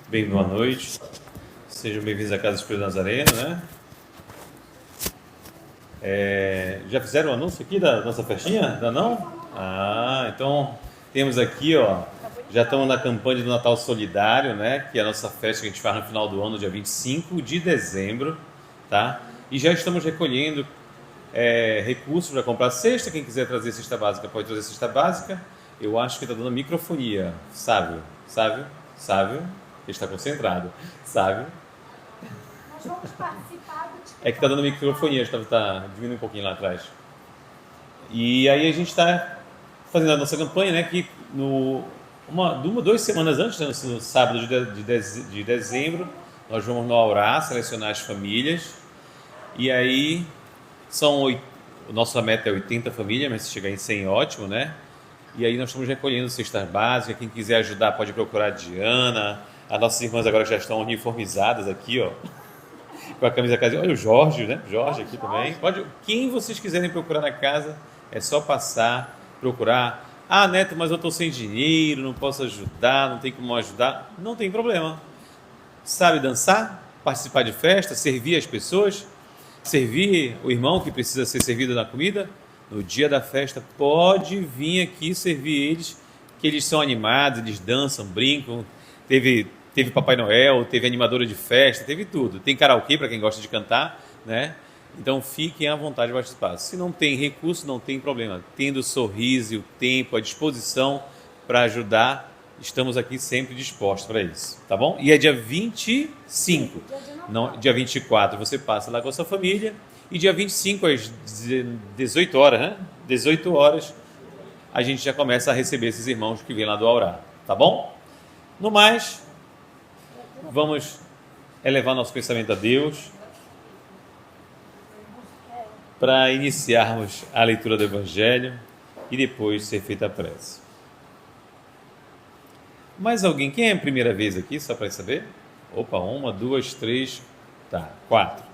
Bem, boa noite. Sejam bem-vindos à Casa do Espírito Nazareno, né? Já fizeram o anúncio aqui da nossa festinha? Ainda não? Então temos aqui, ó, já estamos na campanha do Natal Solidário, né? Que é a nossa festa que a gente faz no final do ano, dia 25 de dezembro, tá? E já estamos recolhendo recursos para comprar cesta. Quem quiser trazer cesta básica pode trazer cesta básica. Eu acho que está dando microfonia, Sávio. Ele está concentrado, Sávio. Nós vamos participar do TikTok. É que está dando microfonia, está diminuindo um pouquinho lá atrás. E aí a gente está fazendo a nossa campanha, né? Que 2 semanas antes, né, no sábado de dezembro, nós vamos no Aurá selecionar as famílias. E aí nossa meta é 80 famílias, mas se chegar em 100 ótimo, né? E aí nós estamos recolhendo cestas básicas. Quem quiser ajudar pode procurar a Diana. As nossas irmãs agora já estão uniformizadas aqui, ó, com a camisa casa. Olha o Jorge, né? Jorge aqui também. Quem vocês quiserem procurar na casa, é só passar, procurar. Ah, Neto, mas eu estou sem dinheiro, não posso ajudar, não tem como ajudar. Não tem problema. Sabe dançar? Participar de festa? Servir as pessoas? Servir o irmão que precisa ser servido na comida? No dia da festa, pode vir aqui servir eles, que eles são animados, eles dançam, brincam. Teve Papai Noel, teve animadora de festa, teve tudo. Tem karaokê para quem gosta de cantar, né? Então fiquem à vontade de participar. Se não tem recurso, não tem problema. Tendo o sorriso e o tempo, a disposição para ajudar, estamos aqui sempre dispostos para isso, tá bom? E é dia 25, não, dia 24 você passa lá com a sua família, e dia 25 às 18 horas, né? 18 horas, a gente já começa a receber esses irmãos que vêm lá do Aurá, tá bom? No mais, vamos elevar nosso pensamento a Deus para iniciarmos a leitura do Evangelho e depois ser feita a prece. Mais alguém? Quem é a primeira vez aqui, só para saber? Opa, 1, 2, 3, 4.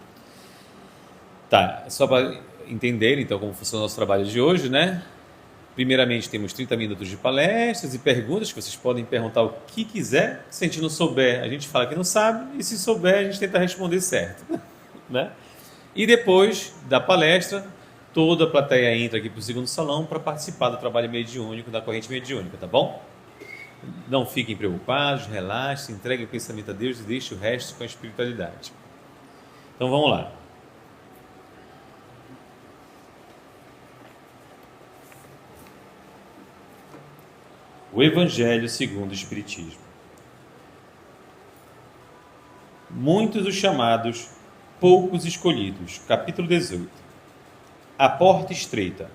Só para entender então como funciona o nosso trabalho de hoje, né? Primeiramente temos 30 minutos de palestras e perguntas que vocês podem perguntar o que quiser. Se a gente não souber, a gente fala que não sabe, e se souber, a gente tenta responder certo, né? E depois da palestra, toda a plateia entra aqui para o segundo salão para participar do trabalho mediúnico, da corrente mediúnica, tá bom? Não fiquem preocupados, relaxem, entreguem o pensamento a Deus e deixem o resto com a espiritualidade. Então vamos lá. O Evangelho segundo o Espiritismo. Muitos os chamados, poucos escolhidos. Capítulo 18. A porta estreita.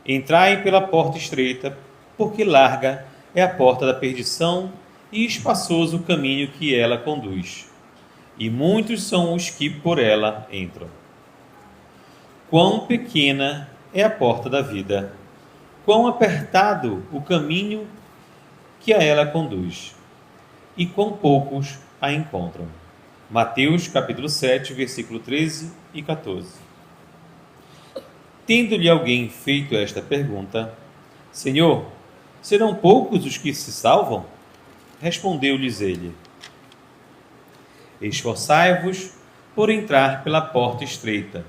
Entrai pela porta estreita, porque larga é a porta da perdição e espaçoso o caminho que ela conduz, e muitos são os que por ela entram. Quão pequena é a porta da vida, quão apertado o caminho que a ela conduz, e quão poucos a encontram. Mateus capítulo 7, versículo 13 e 14. Tendo-lhe alguém feito esta pergunta: Senhor, serão poucos os que se salvam? Respondeu-lhes ele: Esforçai-vos por entrar pela porta estreita,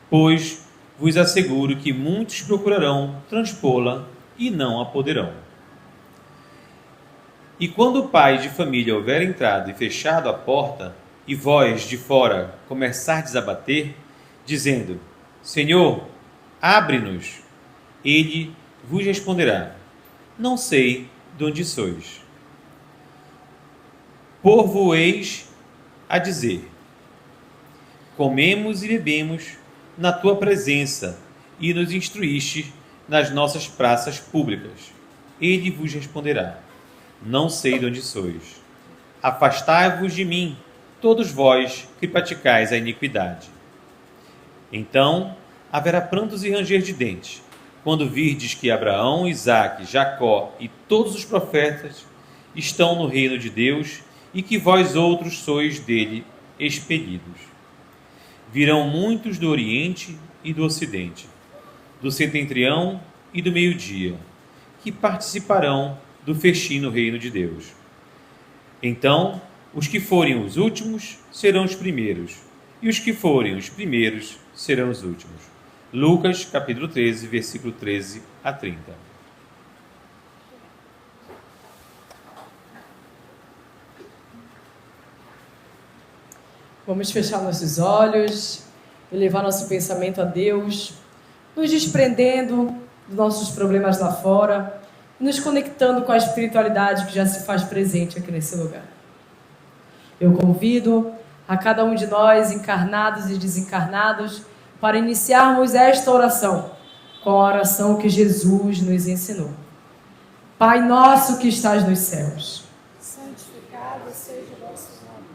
pois vos asseguro que muitos procurarão transpô-la e não a poderão. E quando o pai de família houver entrado e fechado a porta, e vós de fora começardes a bater, dizendo: Senhor, abre-nos, ele vos responderá: Não sei de onde sois. Por-vos-eis a dizer: Comemos e bebemos na tua presença e nos instruíste nas nossas praças públicas. Ele vos responderá: Não sei de onde sois. Afastai-vos de mim, todos vós que praticais a iniquidade. Então haverá prantos e ranger de dentes, quando virdes que Abraão, Isaque, Jacó e todos os profetas estão no reino de Deus e que vós outros sois dele expelidos. Virão muitos do Oriente e do Ocidente, do setentrião e do meio-dia, que participarão do festim no reino de Deus. Então, os que forem os últimos serão os primeiros, e os que forem os primeiros serão os últimos. Lucas, capítulo 13, versículo 13 a 30. Vamos fechar nossos olhos e levar nosso pensamento a Deus, nos desprendendo dos nossos problemas lá fora, nos conectando com a espiritualidade que já se faz presente aqui nesse lugar. Eu convido a cada um de nós, encarnados e desencarnados, para iniciarmos esta oração, com a oração que Jesus nos ensinou. Pai nosso que estás nos céus, Santificado seja o vosso nome.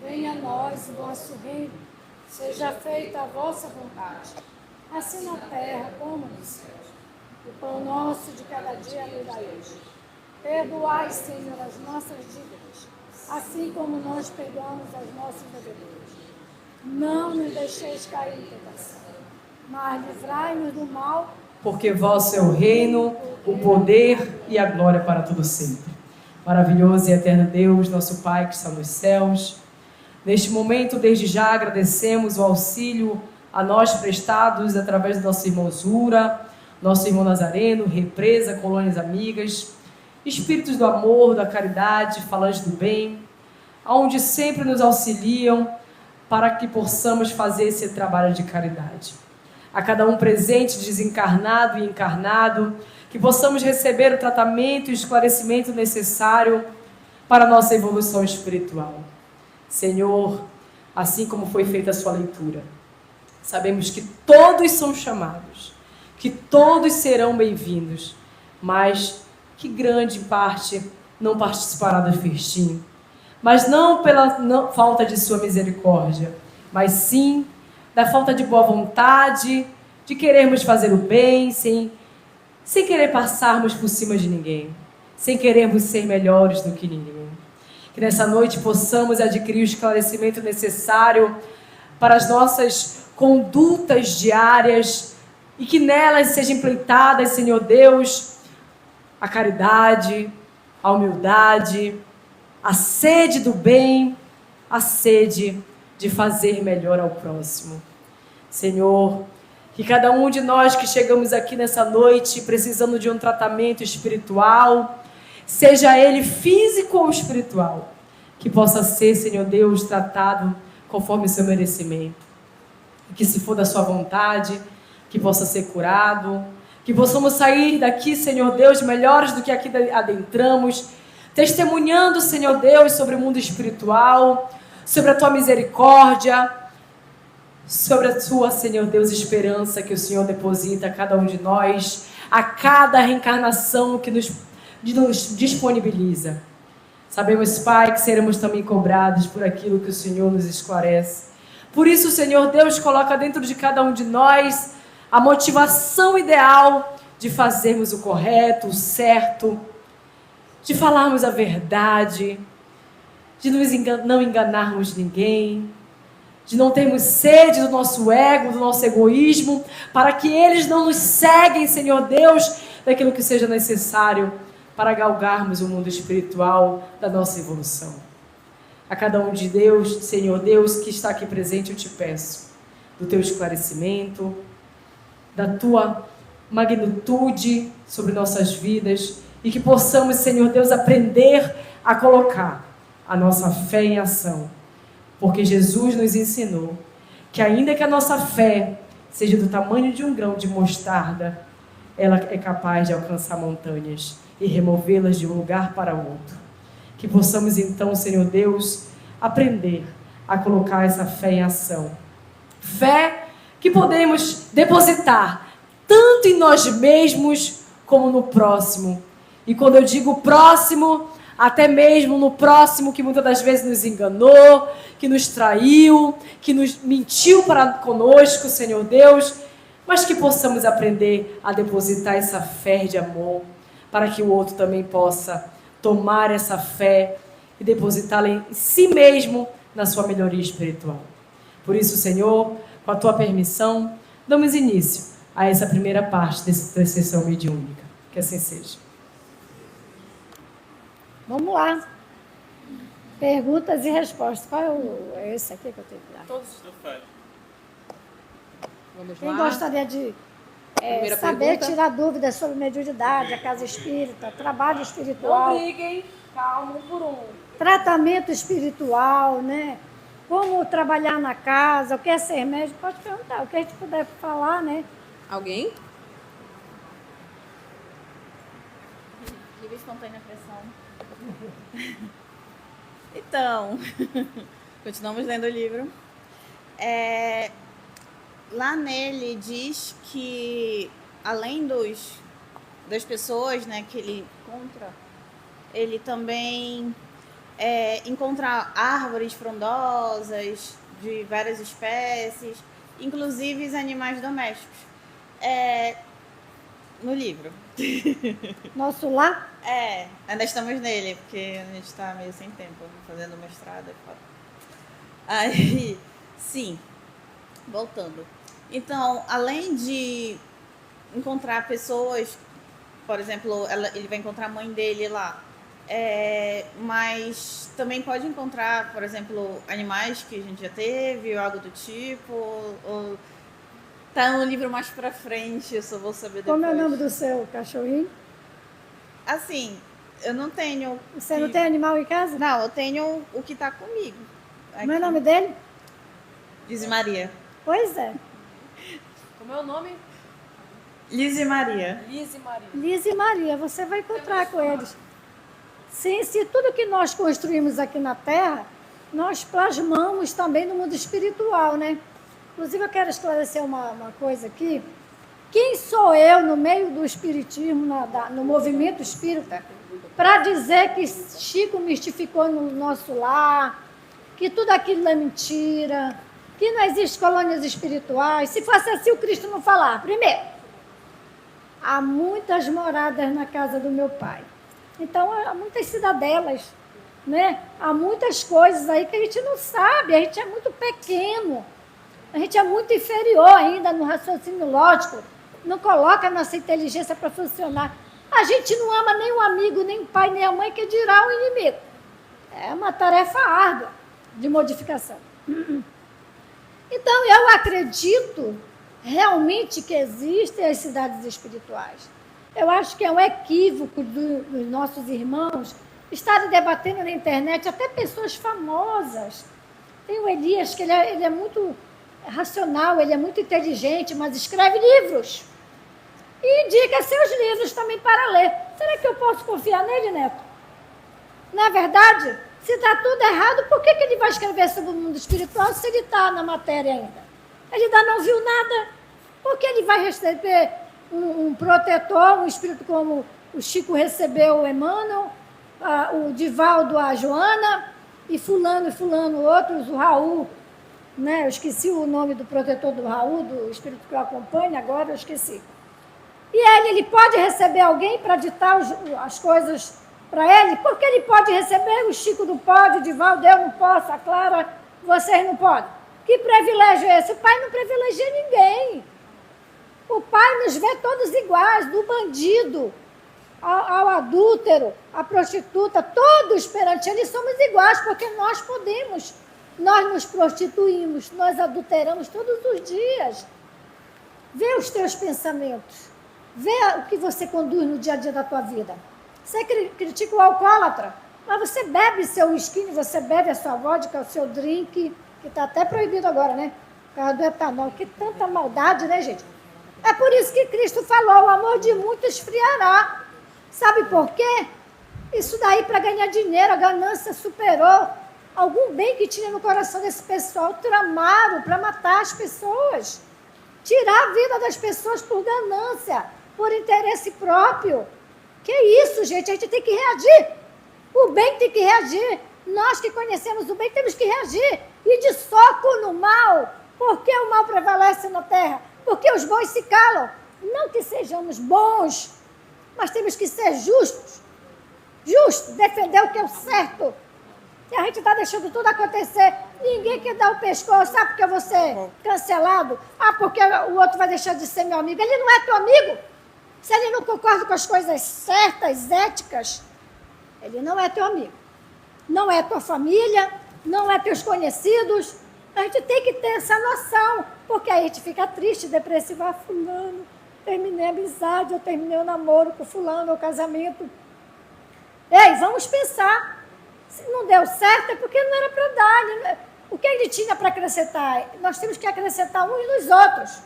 Venha a nós o vosso reino. Seja feita a vossa vontade, assim na terra como no céu. O pão nosso de cada dia nos dai hoje. Perdoai, Senhor, as nossas dívidas, assim como nós perdoamos aos nossos devedores. Não nos deixeis cair em tentação, mas livrai-nos do mal. porque vosso é o reino, o poder e a glória para todo sempre. Maravilhoso e eterno Deus, nosso Pai que está nos céus, neste momento, desde já, agradecemos o auxílio a nós prestados através do nosso irmão Zura, nosso irmão Nazareno, Represa, Colônias Amigas, espíritos do amor, da caridade, falantes do bem, onde sempre nos auxiliam para que possamos fazer esse trabalho de caridade. A cada um presente, desencarnado e encarnado, que possamos receber o tratamento e o esclarecimento necessário para a nossa evolução espiritual. Senhor, assim como foi feita a sua leitura, sabemos que todos são chamados, que todos serão bem-vindos, mas que grande parte não participará do festim. Mas não pela falta de sua misericórdia, mas sim da falta de boa vontade, de querermos fazer o bem, sem querer passarmos por cima de ninguém, sem querermos ser melhores do que ninguém. Que nessa noite possamos adquirir o esclarecimento necessário para as nossas condutas diárias e que nelas sejam implementadas, Senhor Deus, a caridade, a humildade, a sede do bem, a sede de fazer melhor ao próximo. Senhor, que cada um de nós que chegamos aqui nessa noite precisando de um tratamento espiritual, seja ele físico ou espiritual, que possa ser, Senhor Deus, tratado conforme o seu merecimento. E que se for da sua vontade, que possa ser curado, que possamos sair daqui, Senhor Deus, melhores do que aqui adentramos, testemunhando, Senhor Deus, sobre o mundo espiritual, sobre a Tua misericórdia, sobre a Tua, Senhor Deus, esperança que o Senhor deposita a cada um de nós, a cada reencarnação que nos disponibiliza. Sabemos, Pai, que seremos também cobrados por aquilo que o Senhor nos esclarece. Por isso, Senhor Deus, coloca dentro de cada um de nós a motivação ideal de fazermos o correto, o certo, de falarmos a verdade, de não enganarmos ninguém, de não termos sede do nosso ego, do nosso egoísmo, para que eles não nos seguem, Senhor Deus, daquilo que seja necessário para galgarmos o mundo espiritual da nossa evolução. A cada um de Deus, Senhor Deus, que está aqui presente, eu te peço do teu esclarecimento, da tua magnitude sobre nossas vidas, e que possamos, Senhor Deus, aprender a colocar a nossa fé em ação. Porque Jesus nos ensinou que ainda que a nossa fé seja do tamanho de um grão de mostarda, ela é capaz de alcançar montanhas e removê-las de um lugar para outro. Que possamos então, Senhor Deus, aprender a colocar essa fé em ação. Fé que podemos depositar tanto em nós mesmos como no próximo. E quando eu digo próximo, até mesmo no próximo que muitas das vezes nos enganou, que nos traiu, que nos mentiu para conosco, Senhor Deus, mas que possamos aprender a depositar essa fé de amor, para que o outro também possa tomar essa fé e depositá-la em si mesmo na sua melhoria espiritual. Por isso, Senhor, com a tua permissão, damos início a essa primeira parte dessa sessão mediúnica. Que assim seja. Vamos lá. Perguntas e respostas. Qual é esse aqui que eu tenho que dar? Todos. Vamos Quem lá. gostaria de Primeira saber, pergunta. tirar dúvidas sobre mediunidade, a casa espírita, trabalho Não espiritual, briguem, calma, um por um. tratamento espiritual, né? Como trabalhar na casa, o que é ser médico, pode perguntar. O que a gente puder falar, né? Alguém? Livre espontânea pressão. Então, continuamos lendo o livro. Lá nele diz que, além das pessoas, né, que ele encontra, ele também encontra árvores frondosas de várias espécies, inclusive os animais domésticos. No livro. Nosso lar, Ainda estamos nele, porque a gente está meio sem tempo, fazendo mestrado. Aí, sim, voltando. Então, além de encontrar pessoas, por exemplo, ele vai encontrar a mãe dele lá, mas também pode encontrar, por exemplo, animais que a gente já teve, ou algo do tipo, ou tá no livro mais pra frente, eu só vou saber depois. como é o nome do seu cachorrinho? Assim, eu não tenho... Você não tem animal em casa? Não, eu tenho o que tá comigo. Como é o nome dele? Liz Maria. Pois é, Como é o nome? Liz e Maria. Liz e Maria. Liz e Maria, você vai encontrar com eles. Sim, se tudo que nós construímos aqui na Terra, nós plasmamos também no mundo espiritual, né? Inclusive, eu quero esclarecer uma coisa aqui. Quem sou eu no meio do espiritismo, no movimento espírita, para dizer que Chico mistificou no nosso lar, que tudo aquilo é mentira, que não existe colônias espirituais? Se fosse assim, o Cristo não falar. Primeiro, há muitas moradas na casa do meu pai. Então, há muitas cidadelas, né? Há muitas coisas aí que a gente não sabe, a gente é muito pequeno, a gente é muito inferior ainda no raciocínio lógico, não coloca a nossa inteligência para funcionar. A gente não ama nem o amigo, nem o pai, nem a mãe, que dirá o inimigo. É uma tarefa árdua de modificação. Então, eu acredito realmente que existem as cidades espirituais. Eu acho que é um equívoco dos nossos irmãos estarem debatendo na internet, até pessoas famosas. Tem o Elias, que ele é muito racional, ele é muito inteligente, mas escreve livros. E indica seus livros também para ler. Será que eu posso confiar nele, Neto? Na verdade, se está tudo errado, por que ele vai escrever sobre o mundo espiritual se ele está na matéria ainda? Ele ainda não viu nada. Por que ele vai receber um protetor, um espírito como o Chico recebeu o Emmanuel, o Divaldo, a Joana, e fulano, outros, o Raul, né? Eu esqueci o nome do protetor do Raul, do espírito que eu acompanho, agora eu esqueci. E ele pode receber alguém para ditar as coisas para ele? Porque ele pode receber, o Chico não pode, o Divaldo, eu não posso, a Clara, vocês não podem. Que privilégio é esse? O pai não privilegia ninguém. O pai nos vê todos iguais, do bandido ao adúltero, à prostituta, todos perante ele somos iguais, porque nós podemos. Nós nos prostituímos, nós adulteramos todos os dias. Vê os teus pensamentos. Vê o que você conduz no dia a dia da tua vida. Você critica o alcoólatra, mas você bebe seu whisky, você bebe a sua vodka, o seu drink, que está até proibido agora, né? Por causa do etanol. Que tanta maldade, né, gente? É por isso que Cristo falou, o amor de muitos esfriará. Sabe por quê? Isso daí para ganhar dinheiro, a ganância superou. Algum bem que tinha no coração desse pessoal, tramaram para matar as pessoas. Tirar a vida das pessoas por ganância, por interesse próprio. Que isso, gente? A gente tem que reagir. O bem tem que reagir. Nós que conhecemos o bem temos que reagir. E de soco no mal. Por que o mal prevalece na terra? Porque os bons se calam. Não que sejamos bons, mas temos que ser justos. Justo, defender o que é o certo. E a gente está deixando tudo acontecer. Ninguém quer dar o pescoço. Ah, porque eu vou ser cancelado. Ah, porque o outro vai deixar de ser meu amigo. Ele não é teu amigo. Se ele não concorda com as coisas certas, éticas, ele não é teu amigo. não é tua família, não é teus conhecidos. A gente tem que ter essa noção, porque aí a gente fica triste, depressivo. Ah, fulano, terminei a amizade, eu terminei o namoro com fulano, o casamento. Ei, vamos pensar. Se não deu certo é porque não era para dar. O que ele tinha para acrescentar? Nós temos que acrescentar uns nos outros.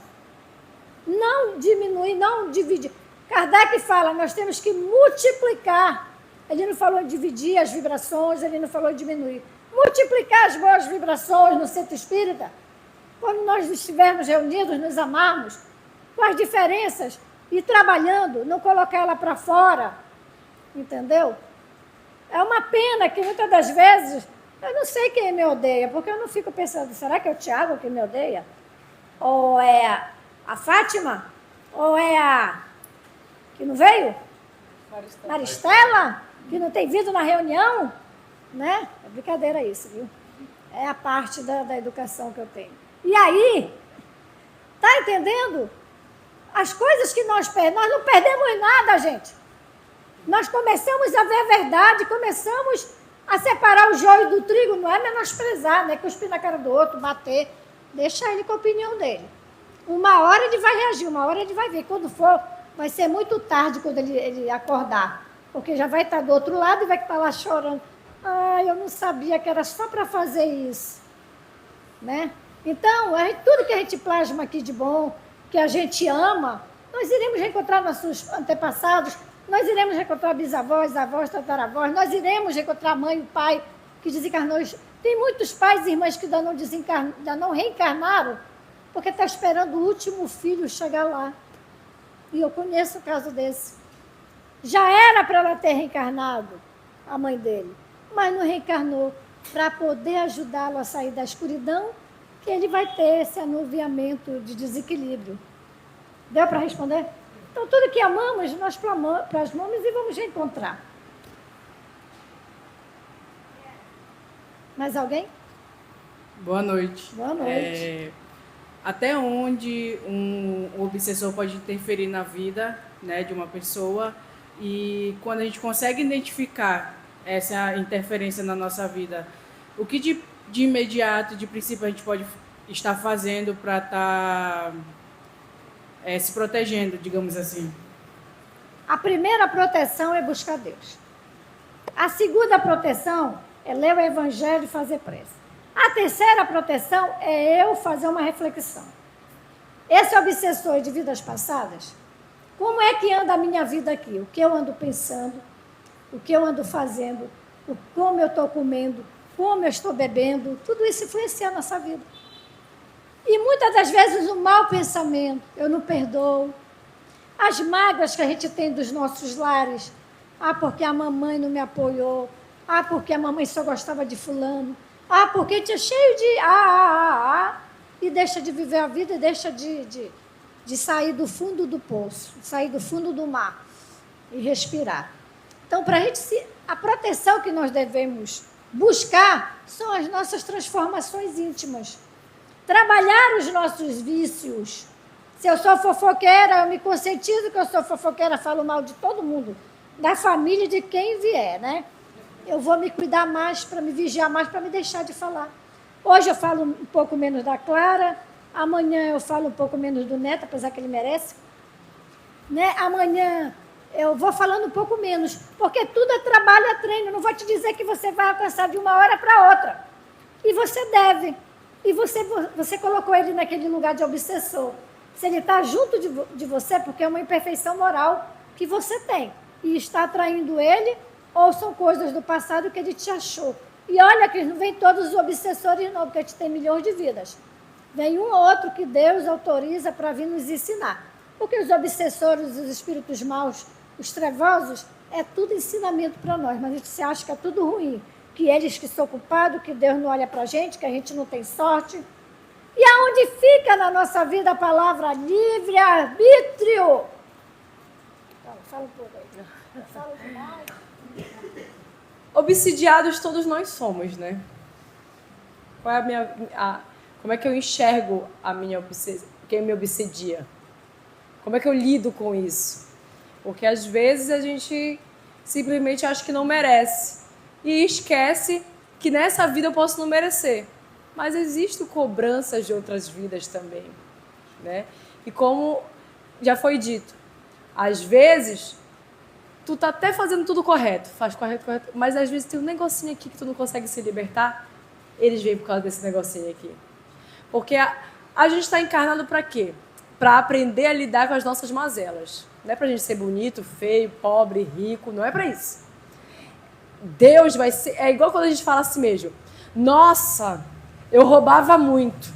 Não diminuir, não dividir. Kardec fala, nós temos que multiplicar. Ele não falou dividir as vibrações, ele não falou diminuir. Multiplicar as boas vibrações no centro espírita. Quando nós estivermos reunidos, nos amarmos, com as diferenças, e trabalhando, não colocar ela para fora. Entendeu? É uma pena que muitas das vezes, eu não sei quem me odeia, porque eu não fico pensando, será que é o Tiago que me odeia? Ou é a Fátima? Ou é a que não veio? Maristela? Que não tem vindo na reunião? Né? É brincadeira isso, viu? É a parte da educação que eu tenho. E aí, tá entendendo? As coisas que nós não perdemos nada, gente. Nós começamos a ver a verdade, começamos a separar o joio do trigo, não é menosprezar, né? Cuspir na cara do outro, bater. Deixa ele com a opinião dele. Uma hora ele vai reagir, uma hora ele vai ver. Quando for, vai ser muito tarde quando ele acordar. Porque já vai estar do outro lado e vai estar lá chorando. Ai, eu não sabia que era só para fazer isso. Né? Então, tudo que a gente plasma aqui de bom, que a gente ama, nós iremos reencontrar nossos antepassados, nós iremos reencontrar bisavós, avós, tataravós, nós iremos reencontrar a mãe e o pai que desencarnou. Tem muitos pais e irmãs que ainda não reencarnaram, porque está esperando o último filho chegar lá. E eu conheço o caso desse. Já era para ela ter reencarnado, a mãe dele, mas não reencarnou, para poder ajudá-lo a sair da escuridão, que ele vai ter esse anuviamento de desequilíbrio. Deu para responder? Então, tudo que amamos, nós plasmamos e vamos reencontrar. Mais alguém? Boa noite. Boa noite. Até onde um obsessor pode interferir na vida, né, de uma pessoa, e quando a gente consegue identificar essa interferência na nossa vida, o que de imediato, de princípio, a gente pode estar fazendo para estar se protegendo, digamos assim? A primeira proteção é buscar Deus. A segunda proteção é ler o Evangelho e fazer prece. A terceira proteção é eu fazer uma reflexão. Esse obsessor de vidas passadas, como é que anda a minha vida aqui? O que eu ando pensando, o que eu ando fazendo, como eu estou comendo, como eu estou bebendo, tudo isso influencia a nossa vida. E muitas das vezes o mau pensamento, eu não perdoo. As mágoas que a gente tem dos nossos lares, porque a mamãe não me apoiou, porque a mamãe só gostava de fulano, porque tinha cheio de e deixa de viver a vida e deixa de sair do fundo do poço, sair do fundo do mar e respirar. Então, a proteção que nós devemos buscar são as nossas transformações íntimas. Trabalhar os nossos vícios. Se eu sou fofoqueira, eu me conscientizo que eu sou fofoqueira, falo mal de todo mundo, da família, de quem vier, né? Eu vou me cuidar mais, para me vigiar mais, para me deixar de falar. Hoje eu falo um pouco menos da Clara, amanhã eu falo um pouco menos do Neto, apesar que ele merece. Né? Amanhã eu vou falando um pouco menos, porque tudo é trabalho, é treino. Não vou te dizer que você vai alcançar de uma hora para outra. E você deve. E você colocou ele naquele lugar de obsessor. Se ele está junto de você, porque é uma imperfeição moral que você tem. E está atraindo ele, ou são coisas do passado que ele te achou. E olha que não vem todos os obsessores não, porque a gente tem milhões de vidas. Vem um ou outro que Deus autoriza para vir nos ensinar. Porque os obsessores, os espíritos maus, os trevosos, é tudo ensinamento para nós. Mas a gente se acha que é tudo ruim. Que eles que são culpados, que Deus não olha para a gente, que a gente não tem sorte. E aonde fica na nossa vida a palavra livre-arbítrio? Fala um pouco aí. Fala demais. Obsidiados todos nós somos, né? Qual é como é que eu enxergo quem me obsedia? Como é que eu lido com isso? Porque às vezes a gente simplesmente acha que não merece. e esquece que nessa vida eu posso não merecer. Mas existem cobranças de outras vidas também, né? E como já foi dito, às vezes tu tá até fazendo tudo correto, faz correto, mas às vezes tem um negocinho aqui que tu não consegue se libertar, eles vêm por causa desse negocinho aqui. Porque a gente está encarnado para quê? Para aprender a lidar com as nossas mazelas. Não é para a gente ser bonito, feio, pobre, rico, não é para isso. Deus vai ser... É igual quando a gente fala assim mesmo. Nossa, eu roubava muito,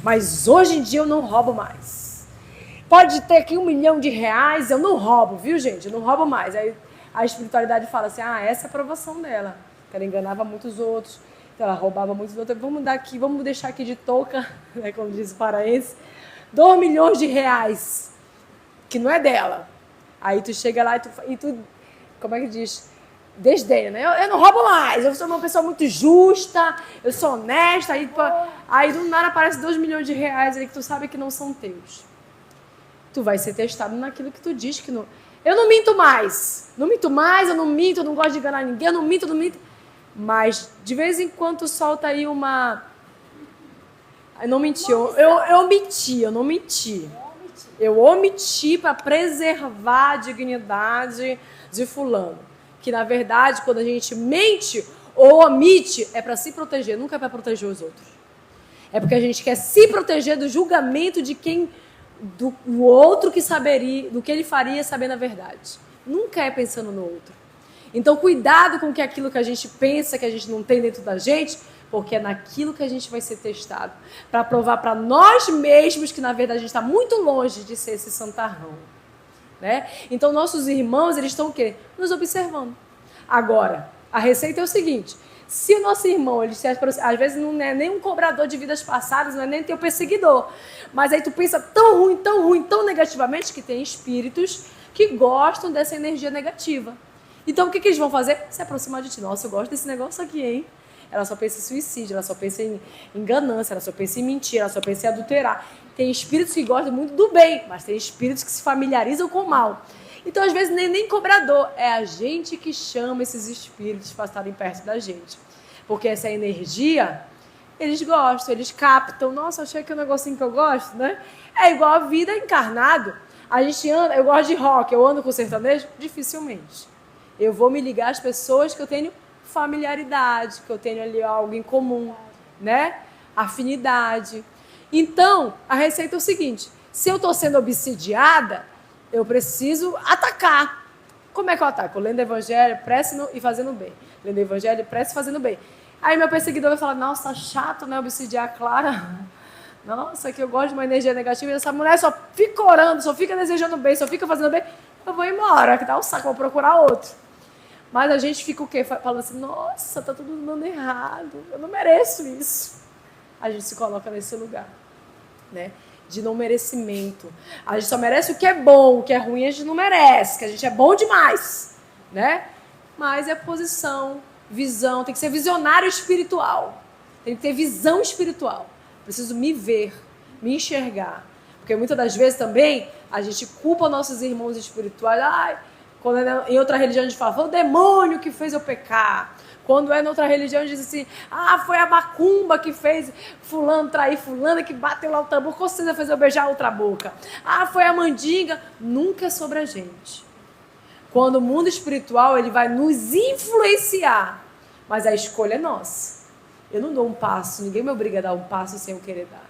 mas hoje em dia eu não roubo mais. Pode ter aqui R$1 milhão, eu não roubo, viu, gente? Eu não roubo mais. Aí a espiritualidade fala assim, essa é a provação dela. Ela enganava muitos outros, ela roubava muitos outros. Vamos deixar aqui de touca, né, como diz o paraense, R$2 milhões, que não é dela. Aí tu chega lá e tu como é que diz? Desdenha, né? Eu não roubo mais, eu sou uma pessoa muito justa, eu sou honesta. Aí do nada aparece R$2 milhões ali que tu sabe que não são teus. Tu vai ser testado naquilo que tu diz que não... Eu não minto mais, eu não minto, eu não gosto de enganar ninguém, eu não minto. Mas, de vez em quando, tu solta aí uma... Eu não menti, eu não menti. Eu omiti para preservar a dignidade de fulano. Que, na verdade, quando a gente mente ou omite, é para se proteger, nunca é para proteger os outros. É porque a gente quer se proteger do julgamento de quem... do outro que saberia, do que ele faria sabendo a verdade. Nunca é pensando no outro. Então, cuidado com aquilo que a gente pensa que a gente não tem dentro da gente, porque é naquilo que a gente vai ser testado, para provar para nós mesmos que, na verdade, a gente está muito longe de ser esse santarrão. Né? Então, nossos irmãos, eles estão o quê? Nos observando. Agora, a receita é o seguinte: se o nosso irmão, ele às vezes não é nem um cobrador de vidas passadas, não é nem teu perseguidor, mas aí tu pensa tão ruim, tão negativamente, que tem espíritos que gostam dessa energia negativa. Então, o que eles vão fazer? Se aproximar de ti. Nossa, eu gosto desse negócio aqui, hein? Ela só pensa em suicídio, ela só pensa em ganância, ela só pensa em mentir, ela só pensa em adulterar. Tem espíritos que gostam muito do bem, mas tem espíritos que se familiarizam com o mal. Então, às vezes, nem cobrador. É a gente que chama esses espíritos para estarem perto da gente. Porque essa energia, eles gostam, eles captam. Nossa, achei que é um negocinho que eu gosto, né? É igual a vida encarnado. A gente anda, eu gosto de rock, eu ando com sertanejo? Dificilmente. Eu vou me ligar às pessoas que eu tenho familiaridade, que eu tenho ali algo em comum, né? Afinidade. Então, a receita é o seguinte: se eu estou sendo obsidiada, eu preciso atacar. Como é que eu ataco? Lendo o evangelho, prece e fazendo bem. Lendo o evangelho, prece e fazendo bem. Aí meu perseguidor vai falar, nossa, chato, né, obsidiar a Clara. Nossa, que eu gosto de uma energia negativa. E essa mulher só fica orando, só fica desejando bem, só fica fazendo bem. Eu vou embora, que dá um saco, vou procurar outro. Mas a gente fica o quê? Falando assim, nossa, tá tudo dando errado. Eu não mereço isso. A gente se coloca nesse lugar, né? De não merecimento. A gente só merece o que é bom, o que é ruim a gente não merece, que a gente é bom demais, né? Mas é posição, visão, tem que ser visionário espiritual. Tem que ter visão espiritual. Preciso me ver, me enxergar. Porque muitas das vezes também a gente culpa nossos irmãos espirituais. Ai, quando em outra religião a gente fala, foi o demônio que fez eu pecar. Quando é em outra religião, diz assim, foi a macumba que fez fulano trair fulana, que bateu lá o tambor, com certeza fez eu beijar a outra boca. Foi a mandinga. Nunca é sobre a gente. Quando o mundo espiritual, ele vai nos influenciar, mas a escolha é nossa. Eu não dou um passo, ninguém me obriga a dar um passo sem eu querer dar.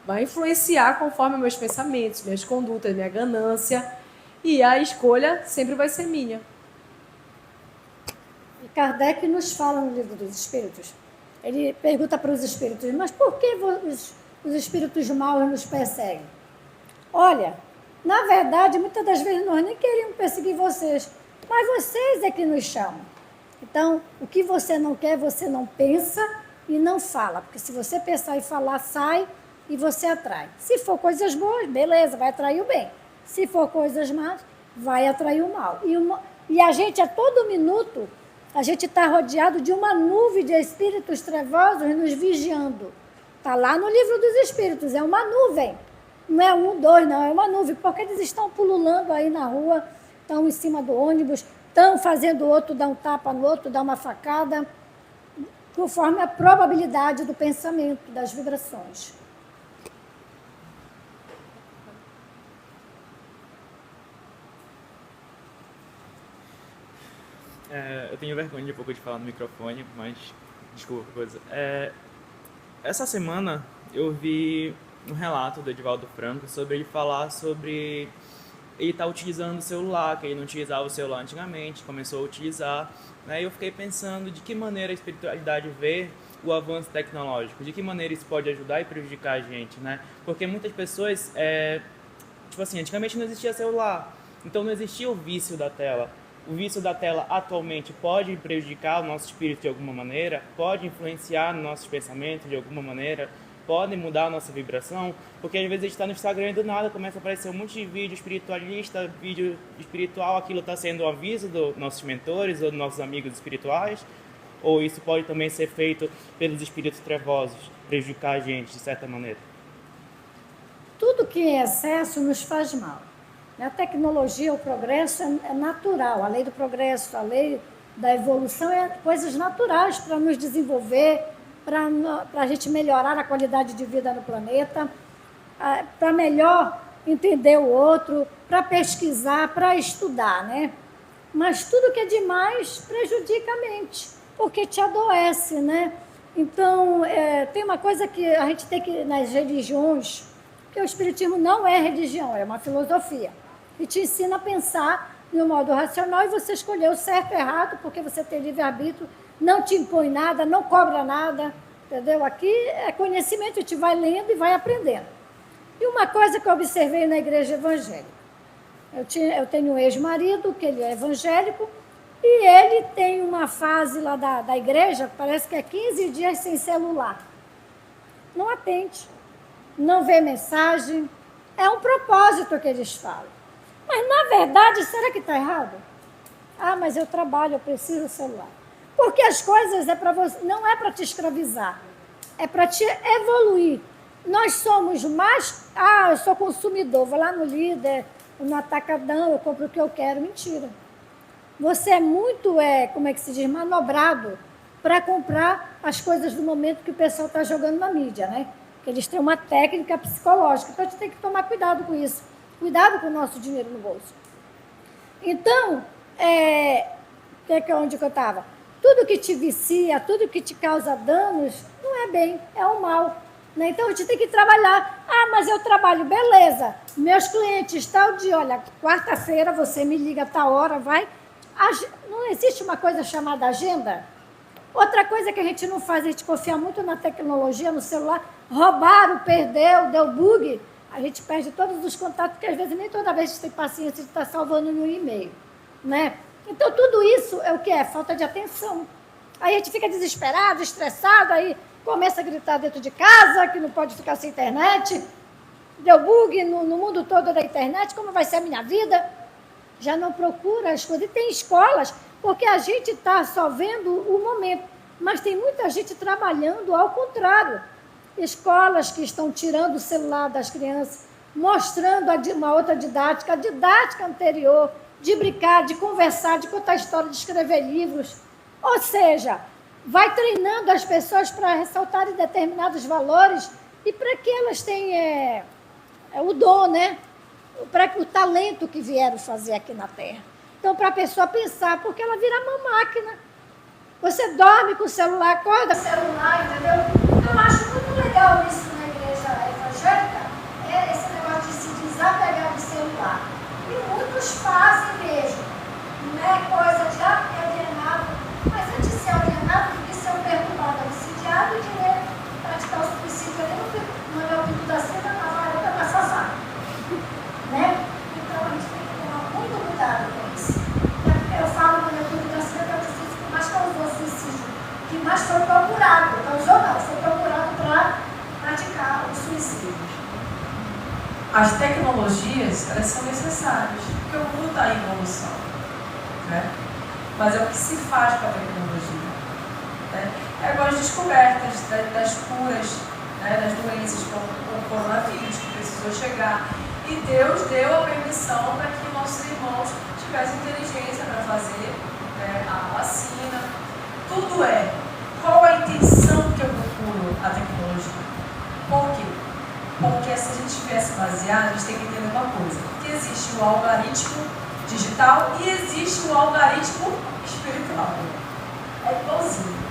Vai influenciar conforme meus pensamentos, minhas condutas, minha ganância, e a escolha sempre vai ser minha. Kardec nos fala no Livro dos Espíritos, ele pergunta para os espíritos, mas por que os espíritos maus nos perseguem? Olha, na verdade, muitas das vezes nós nem queríamos perseguir vocês, mas vocês é que nos chamam. Então, o que você não quer, você não pensa e não fala, porque se você pensar e falar, sai e você atrai. Se for coisas boas, beleza, vai atrair o bem. Se for coisas más, vai atrair o mal. E a gente, a todo minuto, a gente está rodeado de uma nuvem de espíritos trevosos nos vigiando. Está lá no Livro dos Espíritos, é uma nuvem. Não é 1, 2, não, é uma nuvem, porque eles estão pululando aí na rua, estão em cima do ônibus, estão fazendo o outro dar um tapa no outro, dar uma facada, conforme a probabilidade do pensamento, das vibrações. Eu tenho vergonha de um pouco de falar no microfone, mas desculpa a coisa. Essa semana eu vi um relato do Edivaldo Franco sobre ele falar sobre ele estar utilizando o celular, que ele não utilizava o celular antigamente, começou a utilizar, né? E eu fiquei pensando de que maneira a espiritualidade vê o avanço tecnológico, de que maneira isso pode ajudar e prejudicar a gente, né? Porque muitas pessoas, tipo assim, antigamente não existia celular, então não existia o vício da tela. O vício da tela atualmente pode prejudicar o nosso espírito de alguma maneira, pode influenciar nossos pensamentos de alguma maneira, pode mudar a nossa vibração, porque às vezes a gente está no Instagram e do nada começa a aparecer um monte de vídeo espiritualista, vídeo espiritual, aquilo está sendo um aviso dos nossos mentores ou dos nossos amigos espirituais, ou isso pode também ser feito pelos espíritos trevosos, prejudicar a gente de certa maneira. Tudo que é excesso nos faz mal. A tecnologia, o progresso é natural, a lei do progresso, a lei da evolução é coisas naturais para nos desenvolver, para a gente melhorar a qualidade de vida no planeta, para melhor entender o outro, para pesquisar, para estudar, né? Mas tudo que é demais prejudica a mente, porque te adoece, né? Então, tem uma coisa que a gente tem que, nas religiões, que o espiritismo não é religião, é uma filosofia. E te ensina a pensar de um modo racional e você escolher o certo e o errado, porque você tem livre-arbítrio, não te impõe nada, não cobra nada, entendeu? Aqui é conhecimento, a gente vai lendo e vai aprendendo. E uma coisa que eu observei na igreja evangélica, eu tenho um ex-marido, que ele é evangélico, e ele tem uma fase lá da igreja, parece que é 15 dias sem celular. Não atende, não vê mensagem, é um propósito que eles falam. Mas, na verdade, será que está errado? Ah, mas eu trabalho, eu preciso do celular. Porque as coisas não é para te escravizar, é para te evoluir. Nós somos mais... eu sou consumidor, vou lá no Líder, no Atacadão, eu compro o que eu quero. Mentira. Você é muito, como é que se diz, manobrado para comprar as coisas do momento que o pessoal está jogando na mídia, né? Porque eles têm uma técnica psicológica, então a gente tem que tomar cuidado com isso. Cuidado com o nosso dinheiro no bolso. Então, onde que eu estava? Tudo que te vicia, tudo que te causa danos, não é bem, é o mal. Né? Então, a gente tem que trabalhar. Ah, mas eu trabalho, beleza. Meus clientes, tal dia, olha, quarta-feira você me liga, tal hora, vai. Não existe uma coisa chamada agenda? Outra coisa que a gente não faz, a gente confia muito na tecnologia, no celular. Roubaram, perdeu, deu bug. A gente perde todos os contatos, porque às vezes nem toda vez a gente tem paciência de estar salvando no e-mail, né? Então, tudo isso é o que é? Falta de atenção. Aí a gente fica desesperado, estressado, aí começa a gritar dentro de casa, que não pode ficar sem internet. Deu bug no mundo todo da internet, como vai ser a minha vida? Já não procura as coisas. E tem escolas, porque a gente está só vendo o momento, mas tem muita gente trabalhando ao contrário. Escolas que estão tirando o celular das crianças, mostrando uma outra didática, a didática anterior, de brincar, de conversar, de contar história, de escrever livros. Ou seja, vai treinando as pessoas para ressaltarem determinados valores e para que elas tenham o dom, né? Para o talento que vieram fazer aqui na Terra. Então, para a pessoa pensar, porque ela vira uma máquina. Você dorme com o celular, acorda com o celular, entendeu? Eu acho muito legal isso na igreja evangélica, esse negócio de se desapegar do celular. E muitos fazem mesmo, né? Coisa de alienado, mas antes de ser alienado, tem que ser um perturbado, obsidiado e querer praticar o suicídio ali no meu pinto da seda, na vareta da Sazá. Né? Então a gente tem que tomar muito cuidado com isso. Eu falo no meu pinto da seda que é o suicídio que mais causou suicídio, que mais foi procurado, causou não, foi procurado para praticar o suicídio. As tecnologias, elas são necessárias, porque o mundo está em evolução, né? Mas é o que se faz com a tecnologia, né? É igual as descobertas das curas, né? Das doenças como o coronavírus, que precisou chegar. E Deus deu a permissão para que nossos irmãos tivessem inteligência para fazer, né, a vacina. Tudo qual a intenção que eu procuro a tecnologia? Por quê? Porque se a gente tivesse baseado, a gente tem que entender uma coisa, que existe o algoritmo digital e existe o algoritmo espiritual. É igualzinho.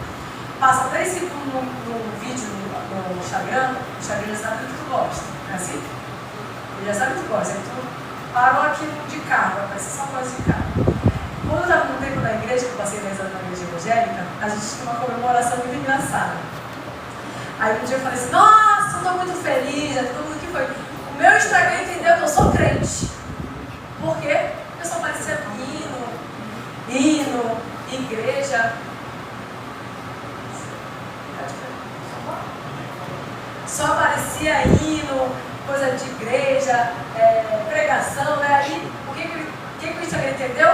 Passa 3 segundos no vídeo no Instagram, o Instagram já sabe o que tu gosta, não é assim? Ele já sabe o que tu gosta, aí tu parou aqui de carro, vai aparecer só coisa de carro. Quando eu estava no tempo da igreja, que eu passei 10 anos na igreja evangélica, a gente tinha uma comemoração muito engraçada. Aí um dia eu falei assim, nossa, eu estou muito feliz, já todo mundo que foi. O meu Instagram entendeu que eu sou crente. Por quê? Porque eu só aparecia hino, igreja. Só aparecia hino, coisa de igreja, pregação, né? Aí, o que o Instagram entendeu?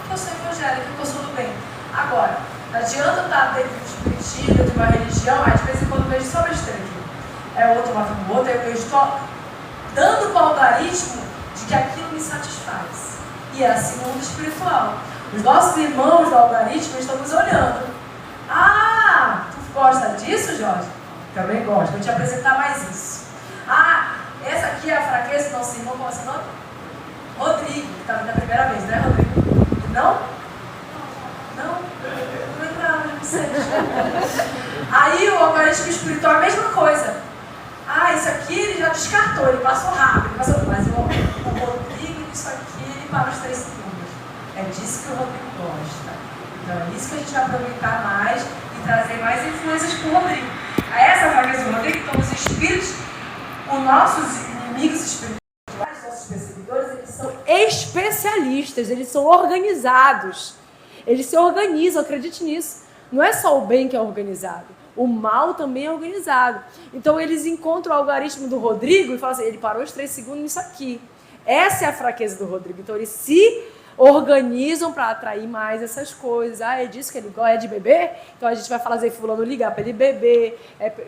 Que eu sou evangélica, que eu sou do bem. Agora, não adianta eu estar dentro de um espiritismo, de uma religião, aí de vez em quando eu vejo só besteira aqui. Outro mata no outro, eu estou dando para o algoritmo de que aquilo me satisfaz. E é assim no mundo espiritual. Os nossos irmãos do algoritmo estão nos olhando. Ah, tu gosta disso, Jorge? Também gosto. Vou te apresentar mais isso. Ah, essa aqui é a fraqueza do nosso irmão. Qual é o seu nome? Rodrigo, que está vindo a primeira vez, né, Rodrigo? Não? Não? Não lembrava de vocês. Aí o algoritmo espiritual é a mesma coisa. Ah, isso aqui ele já descartou, ele passou rápido, mas o Rodrigo, isso aqui, ele para os 3 segundos. É disso que o Rodrigo gosta. Então é isso que a gente vai aproveitar mais e trazer mais influências para o Rodrigo. Essa fraqueza do Rodrigo, então os espíritos, os nossos inimigos espirituais, os nossos perseguidores, eles são especialistas, eles são organizados. Eles se organizam, acredite nisso. Não é só o bem que é organizado, o mal também é organizado. Então eles encontram o algoritmo do Rodrigo e falam assim, ele parou os 3 segundos nisso aqui. Essa é a fraqueza do Rodrigo. Então eles se organizam para atrair mais essas coisas. Ah, é disso que ele gosta, é de beber? Então a gente vai fazer fulano ligar para ele beber,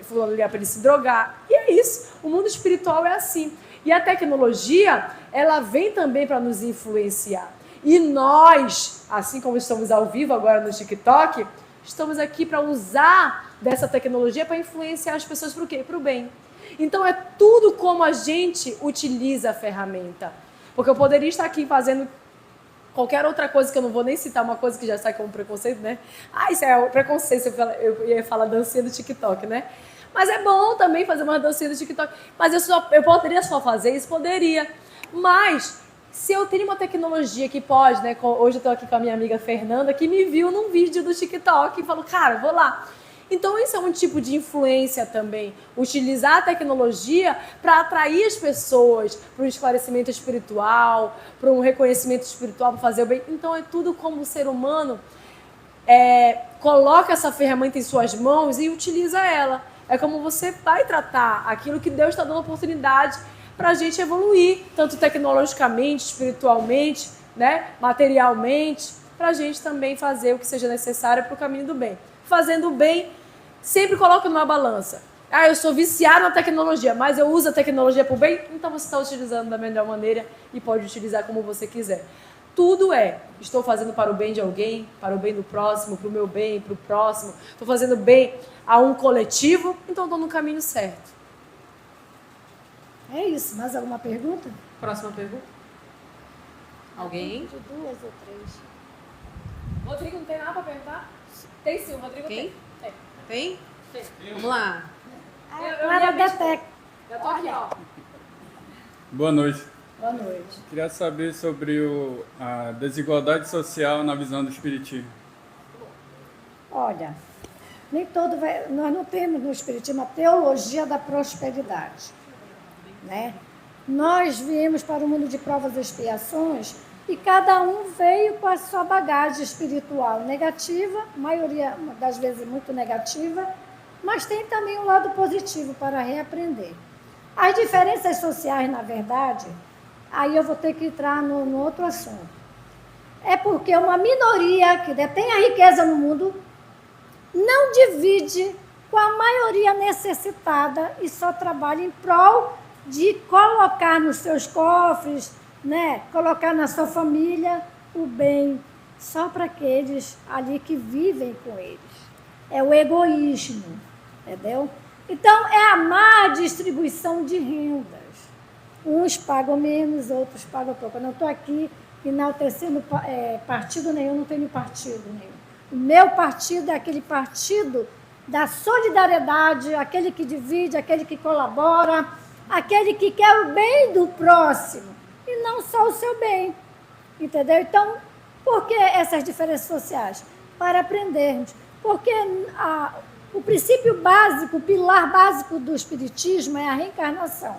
fulano ligar para ele se drogar. E é isso. O mundo espiritual é assim. E a tecnologia, ela vem também para nos influenciar. E nós, assim como estamos ao vivo agora no TikTok, estamos aqui para usar dessa tecnologia para influenciar as pessoas para o quê? Para o bem. Então é tudo como a gente utiliza a ferramenta. Porque eu poderia estar aqui fazendo qualquer outra coisa que eu não vou nem citar, uma coisa que já sai como preconceito, né? Ah, isso é o preconceito, eu ia falar dancinha do TikTok, né? Mas é bom também fazer uma dancinha do TikTok. Mas eu poderia só fazer isso? Poderia. Mas se eu tenho uma tecnologia que pode, né? Hoje eu estou aqui com a minha amiga Fernanda, que me viu num vídeo do TikTok e falou, cara, vou lá. Então isso é um tipo de influência também. Utilizar a tecnologia para atrair as pessoas para um esclarecimento espiritual, para um reconhecimento espiritual, para fazer o bem. Então é tudo como o ser humano coloca essa ferramenta em suas mãos e utiliza ela. É como você vai tratar aquilo que Deus está dando oportunidade para a gente evoluir, tanto tecnologicamente, espiritualmente, né, materialmente, para a gente também fazer o que seja necessário para o caminho do bem. Fazendo o bem, sempre coloca numa balança. Ah, eu sou viciado na tecnologia, mas eu uso a tecnologia para o bem? Então você está utilizando da melhor maneira e pode utilizar como você quiser. Tudo estou fazendo para o bem de alguém, para o bem do próximo, para o meu bem, para o próximo. Estou fazendo bem a um coletivo, então estou no caminho certo. É isso. Mais alguma pergunta? Próxima pergunta? Alguém? De 2 ou 3. Rodrigo, não tem nada para perguntar? Tem sim, o Rodrigo Quem? tem. Tem? Vamos lá. Clara Detec. Já tô aqui, ó. Boa noite. Boa noite. Queria saber sobre a desigualdade social na visão do Espiritismo. Olha, nem todo nós não temos no Espiritismo a teologia da prosperidade, né? Nós viemos para o mundo de provas e expiações e cada um veio com a sua bagagem espiritual negativa, a maioria das vezes muito negativa, mas tem também um lado positivo para reaprender. As diferenças sociais, na verdade, aí eu vou ter que entrar no outro assunto. É porque uma minoria que detém a riqueza no mundo não divide com a maioria necessitada e só trabalha em prol de colocar nos seus cofres né, colocar na sua família o bem só para aqueles ali que vivem com eles. É o egoísmo, entendeu? Então, é a má distribuição de rendas. Uns pagam menos, outros pagam pouco. Eu não estou aqui enaltecendo partido nenhum, não tenho partido nenhum. O meu partido é aquele partido da solidariedade, aquele que divide, aquele que colabora, aquele que quer o bem do próximo e não só o seu bem, entendeu? Então, por que essas diferenças sociais? Para aprendermos. Porque o princípio básico, o pilar básico do espiritismo é a reencarnação.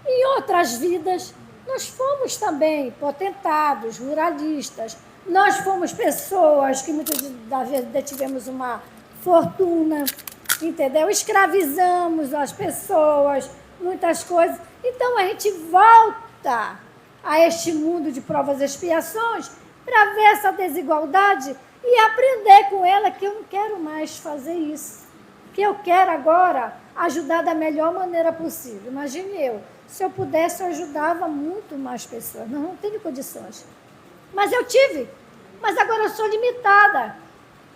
Em outras vidas, nós fomos também potentados, ruralistas, nós fomos pessoas que muitas das vezes detivemos uma fortuna, entendeu? Escravizamos as pessoas, muitas coisas. Então, a gente volta a este mundo de provas e expiações para ver essa desigualdade e aprender com ela que eu não quero mais fazer isso. Que eu quero agora ajudar da melhor maneira possível. Imagine eu, se eu pudesse, eu ajudava muito mais pessoas. Não tenho condições. Mas eu tive. Mas agora eu sou limitada.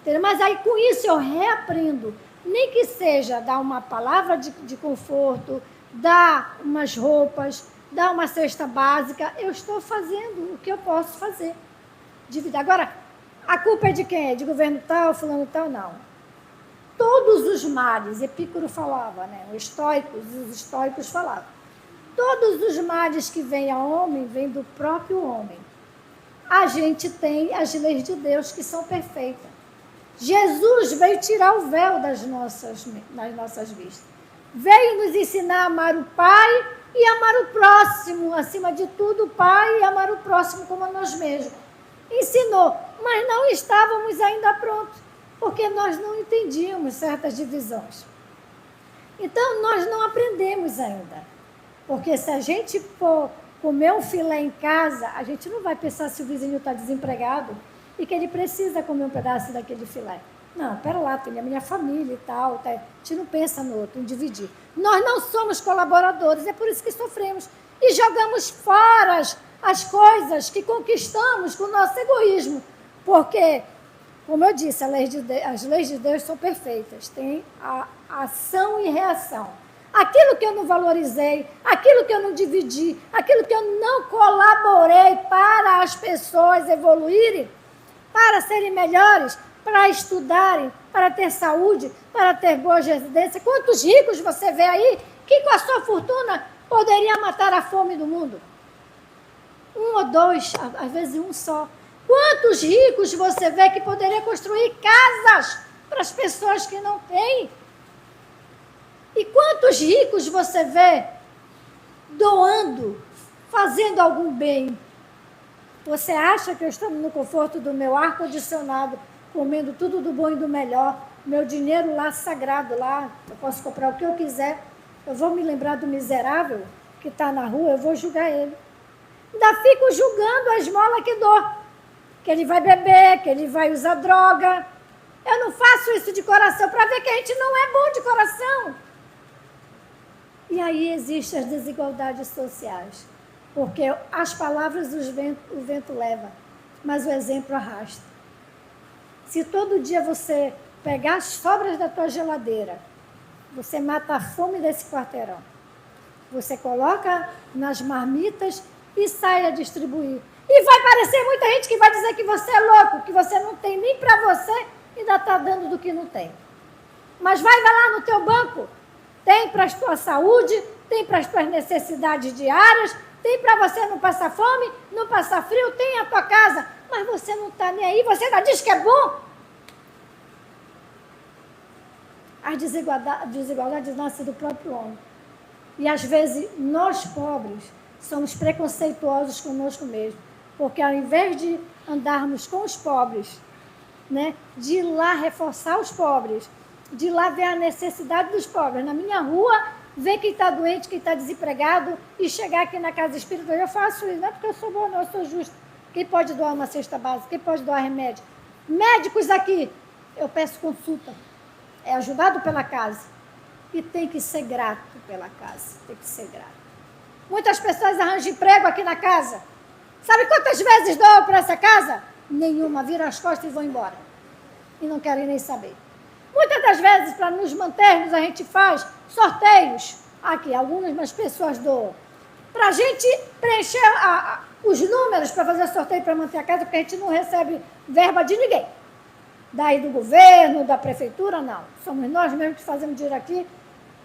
Entendeu? Mas aí com isso eu reaprendo. Nem que seja dar uma palavra de conforto, dar umas roupas, dar uma cesta básica. Eu estou fazendo o que eu posso fazer de vida. Agora, a culpa é de quem? É de governo tal, fulano tal? Não. Todos os males, Epicuro falava, né? Os estoicos falavam. Todos os males que vêm ao homem, vêm do próprio homem. A gente tem as leis de Deus que são perfeitas. Jesus veio tirar o véu das nossas vistas. Veio nos ensinar a amar o Pai e amar o próximo. Acima de tudo, o Pai e amar o próximo como a nós mesmos. Ensinou, mas não estávamos ainda prontos, porque nós não entendíamos certas divisões. Então, nós não aprendemos ainda. Porque se a gente for comer um filé em casa, a gente não vai pensar se o vizinho está desempregado e que ele precisa comer um pedaço daquele filé. Não, pera lá, tem a minha família e tal. Tá? A gente não pensa no outro, em dividir. Nós não somos colaboradores, é por isso que sofremos. E jogamos fora as coisas que conquistamos com o nosso egoísmo. Porque, como eu disse, as leis de Deus são perfeitas. Tem a ação e reação. Aquilo que eu não valorizei, aquilo que eu não dividi, aquilo que eu não colaborei para as pessoas evoluírem, para serem melhores, para estudarem, para ter saúde, para ter boas residências. Quantos ricos você vê aí que com a sua fortuna poderia matar a fome do mundo? Um ou dois, às vezes um só. Quantos ricos você vê que poderia construir casas para as pessoas que não têm? E quantos ricos você vê doando, fazendo algum bem? Você acha que eu estou no conforto do meu ar-condicionado, comendo tudo do bom e do melhor, meu dinheiro lá sagrado lá, eu posso comprar o que eu quiser, eu vou me lembrar do miserável que está na rua, eu vou julgar ele. Ainda fico julgando a esmola que dou, que ele vai beber, que ele vai usar droga. Eu não faço isso de coração para ver que a gente não é bom de coração. E aí existem as desigualdades sociais, porque as palavras o vento leva, mas o exemplo arrasta. Se todo dia você pegar as sobras da tua geladeira, você mata a fome desse quarteirão, você coloca nas marmitas e sai a distribuir. E vai aparecer muita gente que vai dizer que você é louco, que você não tem nem para você, ainda está dando do que não tem. Mas vai lá no teu banco, tem para a tua saúde, tem para as tuas necessidades diárias, tem para você não passar fome, não passar frio, tem a tua casa, mas você não está nem aí, você ainda diz que é bom. As desigualdades nascem do próprio homem. E às vezes nós pobres somos preconceituosos conosco mesmo, porque ao invés de andarmos com os pobres, né, de ir lá reforçar os pobres, de ir lá ver a necessidade dos pobres, na minha rua, ver quem está doente, quem está desempregado, e chegar aqui na casa espírita, eu faço isso, não é porque eu sou boa, não, eu sou justa. Quem pode doar uma cesta básica? Quem pode doar remédio? Médicos aqui, eu peço consulta. É ajudado pela casa. E tem que ser grato pela casa, tem que ser grato. Muitas pessoas arranjam emprego aqui na casa. Sabe quantas vezes dou para essa casa? Nenhuma. Viram as costas e vão embora. E não querem nem saber. Muitas das vezes, para nos mantermos, a gente faz sorteios. Aqui, algumas pessoas doam. Para a gente preencher os números para fazer sorteio para manter a casa, porque a gente não recebe verba de ninguém. Daí do governo, da prefeitura, não. Somos nós mesmos que fazemos dinheiro aqui,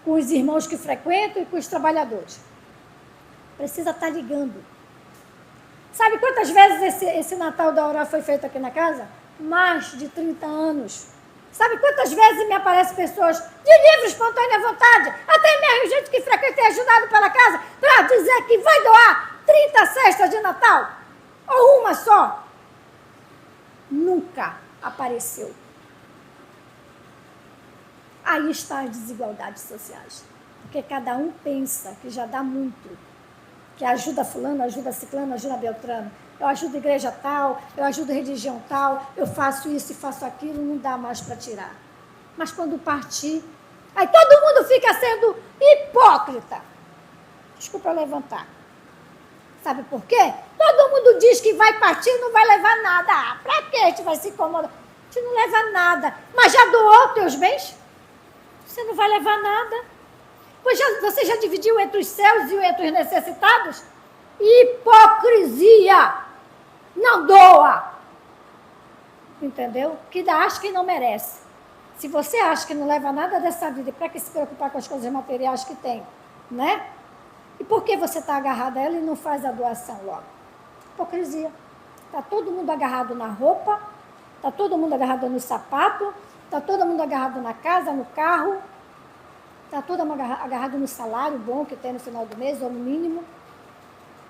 com os irmãos que frequentam e com os trabalhadores. Precisa estar ligando. Sabe quantas vezes esse Natal da Aurora foi feito aqui na casa? Mais de 30 anos. Sabe quantas vezes me aparecem pessoas de livre, espontânea vontade, até mesmo gente que frequenta e é ajudado pela casa, para dizer que vai doar 30 cestas de Natal? Ou uma só? Nunca apareceu. Aí está as desigualdades sociais. Porque cada um pensa que já dá muito. Que ajuda fulano, ajuda ciclano, ajuda beltrano. Eu ajudo igreja tal, eu ajudo religião tal, eu faço isso e faço aquilo, não dá mais para tirar. Mas quando partir, aí todo mundo fica sendo hipócrita. Desculpa eu levantar. Sabe por quê? Todo mundo diz que vai partir e não vai levar nada. Ah, para que a gente vai se incomodar? A gente não leva nada. Mas já doou teus bens? Você não vai levar nada. Pois você já dividiu entre os céus e entre os necessitados? Hipocrisia! Não doa! Entendeu? Que acha que não merece. Se você acha que não leva nada dessa vida, para que se preocupar com as coisas materiais que tem? Né? E por que você está agarrado a ela e não faz a doação logo? Hipocrisia. Está todo mundo agarrado na roupa, está todo mundo agarrado no sapato, está todo mundo agarrado na casa, no carro, está todo mundo agarrado no salário bom que tem no final do mês, ou no mínimo.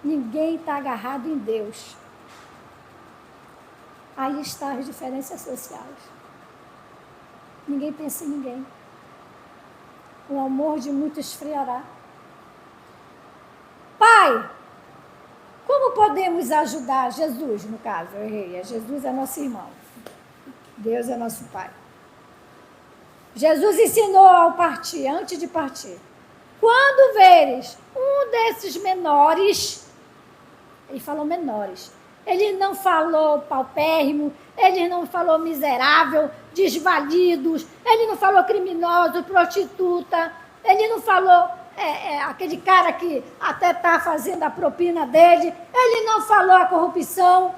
Ninguém está agarrado em Deus. Aí estão as diferenças sociais. Ninguém pensa em ninguém. O amor de muitos esfriará. Pai, como podemos ajudar Jesus, no caso? Eu errei. Jesus é nosso irmão. Deus é nosso Pai. Jesus ensinou ao partir, antes de partir. Quando veres um desses menores, ele falou menores, ele não falou paupérrimo, ele não falou miserável, desvalidos, ele não falou criminoso, prostituta, ele não falou aquele cara que até está fazendo a propina dele, ele não falou a corrupção.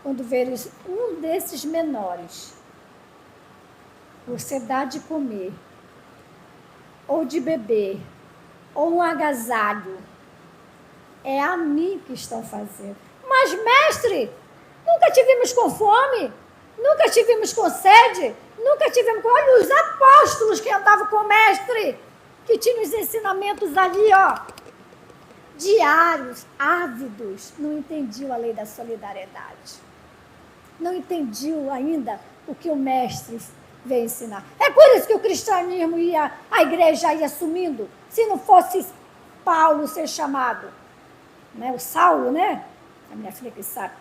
Quando veres um desses menores, você dá de comer, ou de beber, ou um agasalho, é a mim que estão fazendo. Mas, mestre, nunca tivemos com fome, nunca tivemos com sede, nunca tivemos com... Olha os apóstolos que andavam com o mestre, que tinham os ensinamentos ali, ó, diários, ávidos, não entendiam a lei da solidariedade. Não entendiam ainda o que o mestre veio ensinar. É por isso que o cristianismo a igreja ia sumindo, se não fosse Paulo ser chamado. Né? O Saulo, né? A minha filha que sabe.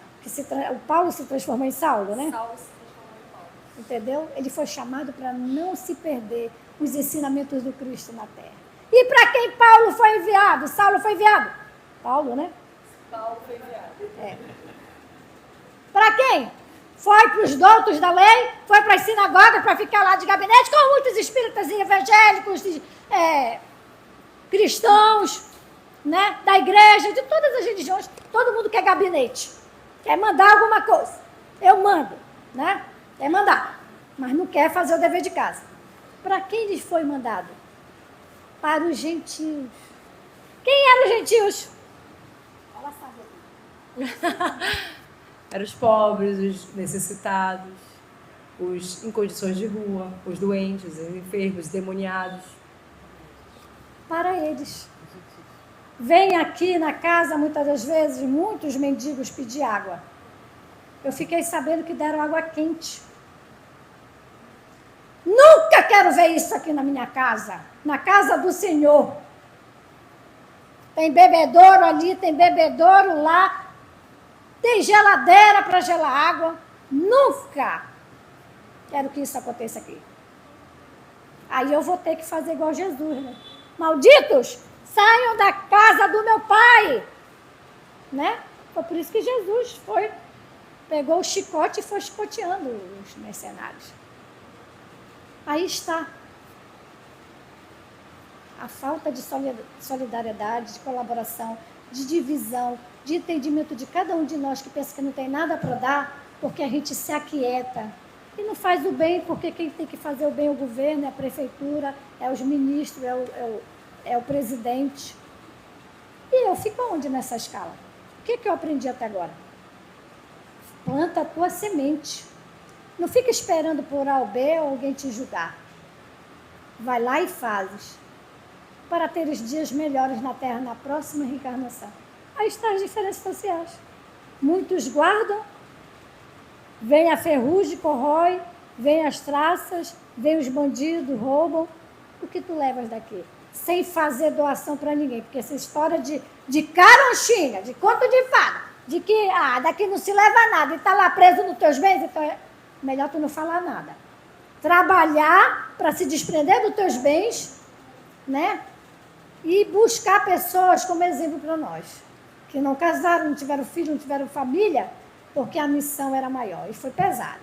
O Paulo se transformou em Saulo, né? Saulo se transformou em Paulo. Entendeu? Ele foi chamado para não se perder os ensinamentos do Cristo na terra. E para quem Paulo foi enviado? Saulo foi enviado? Paulo, né? Paulo foi enviado. É. Para quem? Foi para os doutos da lei, foi para as sinagogas para ficar lá de gabinete, com muitos espíritas evangélicos, cristãos, né, da igreja, de todas as religiões. Todo mundo quer gabinete, quer mandar alguma coisa. Eu mando, né? Quer mandar, mas não quer fazer o dever de casa. Para quem lhes foi mandado? Para os gentios. Quem eram os gentios? Ela sabe. Eram os pobres, os necessitados, os em condições de rua, os doentes, os enfermos, os demoniados. Para eles. Vem aqui na casa, muitas das vezes, muitos mendigos pedir água. Eu fiquei sabendo que deram água quente. Nunca quero ver isso aqui na minha casa, na casa do Senhor. Tem bebedouro ali, tem bebedouro lá, tem geladeira para gelar água. Nunca quero que isso aconteça aqui. Aí eu vou ter que fazer igual Jesus, né? Malditos, Saiam da casa do meu pai. Né? Foi por isso que Jesus pegou o chicote e foi chicoteando os mercenários. Aí está a falta de solidariedade, de colaboração, de divisão, de entendimento de cada um de nós que pensa que não tem nada para dar, porque a gente se aquieta e não faz o bem, porque quem tem que fazer o bem é o governo, é a prefeitura, é os ministros, é o presidente. E eu fico onde nessa escala? O que eu aprendi até agora? Planta a tua semente. Não fica esperando por A ou B ou alguém te julgar. Vai lá e fazes. Para teres dias melhores na Terra na próxima reencarnação. Aí estão as diferenças sociais. Muitos guardam, vem a ferrugem, corrói, vem as traças, vem os bandidos, roubam. O que tu levas daqui? Sem fazer doação para ninguém. Porque essa história de caronchinha, de conto de fada, de que daqui não se leva nada e está lá preso nos teus bens, então é melhor tu não falar nada. Trabalhar para se desprender dos teus bens, né? E buscar pessoas como exemplo para nós, que não casaram, não tiveram filho, não tiveram família, porque a missão era maior e foi pesada.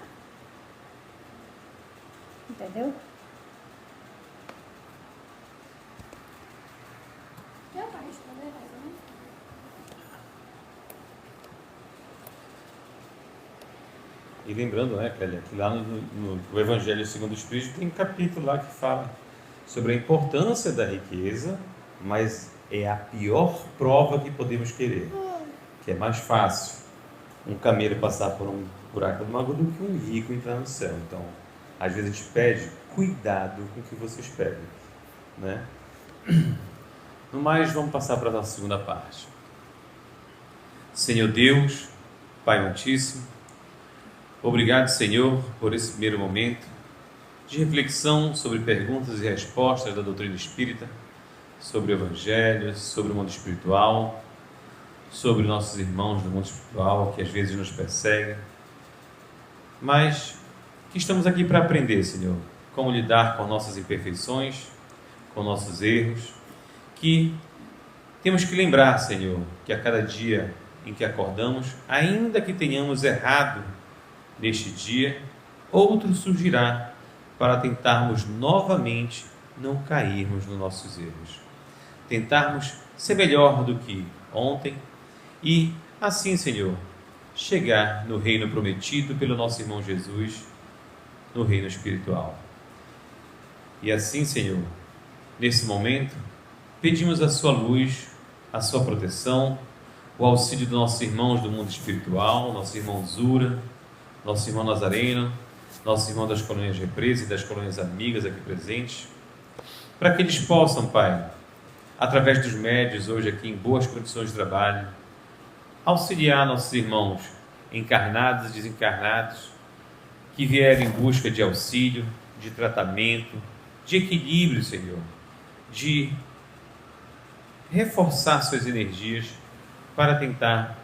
Entendeu? Deu para responder mais ou menos? E lembrando, né, Clélia, que lá no Evangelho segundo o Espírito tem um capítulo lá que fala sobre a importância da riqueza, mas é a pior prova que podemos querer, que é mais fácil um camelo passar por um buraco de uma agulha do que um rico entrar no céu. Então, às vezes a gente pede cuidado com o que vocês pedem, né? No mais, vamos passar para a nossa segunda parte. Senhor Deus, Pai Altíssimo, obrigado, Senhor, por esse primeiro momento de reflexão sobre perguntas e respostas da doutrina espírita, sobre o Evangelho, sobre o mundo espiritual, sobre nossos irmãos do mundo espiritual que às vezes nos perseguem, mas que estamos aqui para aprender, Senhor, como lidar com nossas imperfeições, com nossos erros, que temos que lembrar, Senhor, que a cada dia em que acordamos, ainda que tenhamos errado neste dia, outro surgirá para tentarmos novamente não cairmos nos nossos erros. Tentarmos ser melhor do que ontem e, assim, Senhor, chegar no reino prometido pelo nosso irmão Jesus, no reino espiritual. E assim, Senhor, nesse momento, pedimos a sua luz, a sua proteção, o auxílio dos nossos irmãos do mundo espiritual, nosso irmão Zura, nosso irmão Nazareno, nosso irmão das colônias Represa e das colônias amigas aqui presentes, para que eles possam, Pai, através dos médios hoje aqui em boas condições de trabalho, auxiliar nossos irmãos encarnados e desencarnados que vieram em busca de auxílio, de tratamento, de equilíbrio, Senhor, de reforçar suas energias para tentar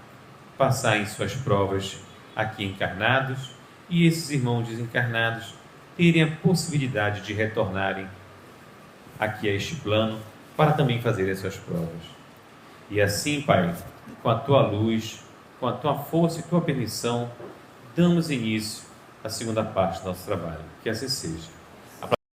passar em suas provas aqui encarnados e esses irmãos desencarnados terem a possibilidade de retornarem aqui a este plano para também fazerem as suas provas. E assim, Pai, com a Tua luz, com a Tua força e Tua permissão, damos início à segunda parte do nosso trabalho. Que assim seja.